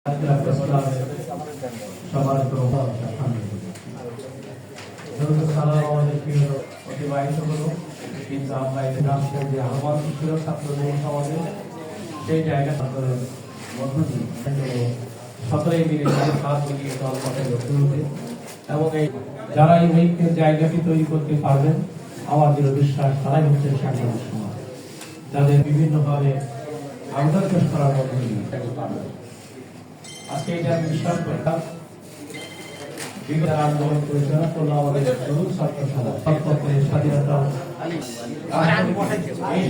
সম্মানিত অতিবাহিত হলো, কিন্তু আমরা এই রাষ্ট্রের যে আহ্বান ছিল ছাত্রদের সমাজে সেই জায়গা ছাত্রের মধ্য দিয়ে সকলেই মিলে হাত মিলিয়ে দল পথে লক্ষ্য এবং এই যারা এই ঐক্যের জায়গাটি তৈরি করতে পারবেন আমার দৃঢ় বিশ্বাস তারাই হচ্ছেন সাংবাদিক সমাজ, যাদের বিভিন্নভাবে আবেদন পেশ করার মধ্যে দিয়ে পারবেন। আজকে এটা আমি বিশ্বাস করতাম আন্দোলন পরিচালনা করলো আমাদের তরুণ ছাত্র সমাজ স্বাধীনতা এই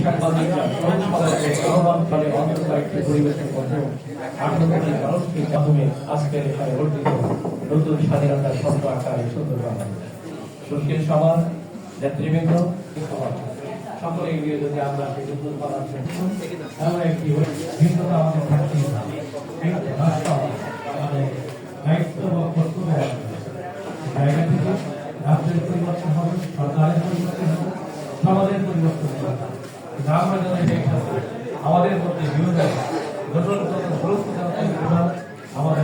পরিবেশের মধ্যে 18 কোটি মানুষকে মাধ্যমে আজকের এখানে অর্জিত নতুন স্বাধীনতার শব্দ আকারে সুন্দর বাংলাদেশ সুশীল সমাজ নেতৃবৃন্দ সকলে এগিয়ে যদি আমরা সেই নতুন বাংলাদেশ এমন একটি ভিন্নতা আমাদের থাকতে দায়িত্ব বা কর্তব্য জায়গা থেকে রাষ্ট্রের পরিবর্তন হবে, সরকারের পরিবর্তন হবে, সমাজের পরিবর্তন হবে। আমরা যেন আমাদের মধ্যে বিভিন্ন আমাদের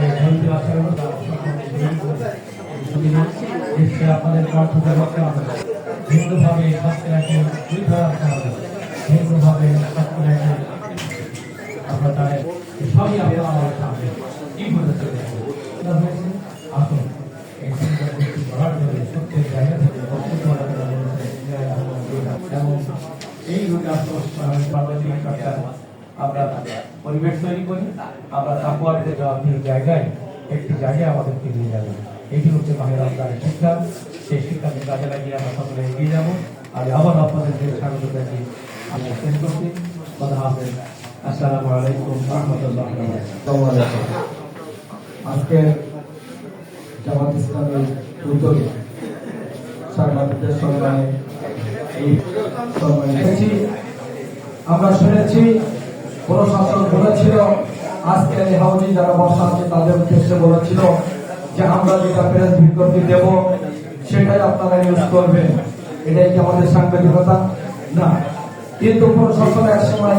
আপনাদের কণ্ঠকে রক্ষা হবে, ভিন্নভাবে স্বাস্থ্যকে দুই ধরা হবে, ভিন্নভাবে স্বাস্থ্যকে আপনার জানেন সবই আপনারা আমাদের সামনে কি বলে চলে হয়েছে। আসুন এই চিন্তা করতে করার জন্য সত্যের জায়গা থেকে বক্তব্য এবং এই আমরা পরিবেশ তৈরি করি, আমরা তাকুয়ার জায়গায় একটি জায়গায় আমাদেরকে নিয়ে যাবে। এটি হচ্ছে মাহের রমজানের শিক্ষা, সেই শিক্ষাকে কাজে লাগিয়ে আমরা সকলে এগিয়ে যাবো। আর আবার আপনাদেরকে স্বাগত জানিয়ে আমরা শেষ করছি। কথা হবে। আসসালামু আলাইকুম ওয়া রাহমাতুল্লাহি ওয়া বারাকাতুহু। আজকে জামাত ইসলামের উদ্যোগে সাংবাদিকদের সম্মানে এই সম্মান এসেছি। আমরা শুনেছি প্রশাসন বলেছিল আজকে এই হাউজি যারা বসাচ্ছে তাদের উদ্দেশ্যে বলেছিল যে আমরা যেটা প্রেস বিজ্ঞপ্তি দেব সেটাই আপনারা ইউজ করবেন। এটাই কি আমাদের সাংবাদিকতা? না। কিন্তু প্রশাসন এক সময়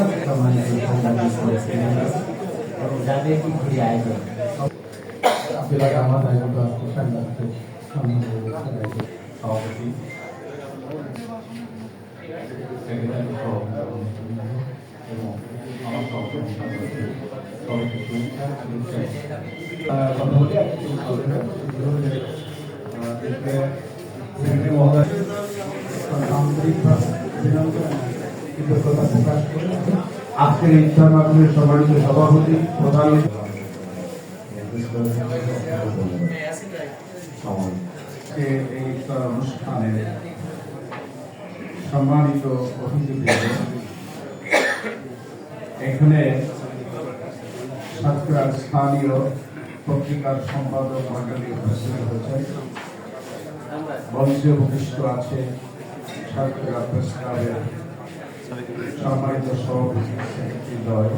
আজকের ইচ্ছা মাধ্যমে সম্মানিত সভাপতি প্রধান এই অনুষ্ঠানে সম্মানিত অতিথি এখানে সাতক্ষীরার স্থানীয় পত্রিকার সম্পাদক মণ্ডলী উপস্থিত হয়েছেন। মঞ্চে উপবিষ্ট আছে সাতক্ষীরা প্রেস ক্লাবের সম্মানিত সভাপতি সেক্রেটারি দ্বয়।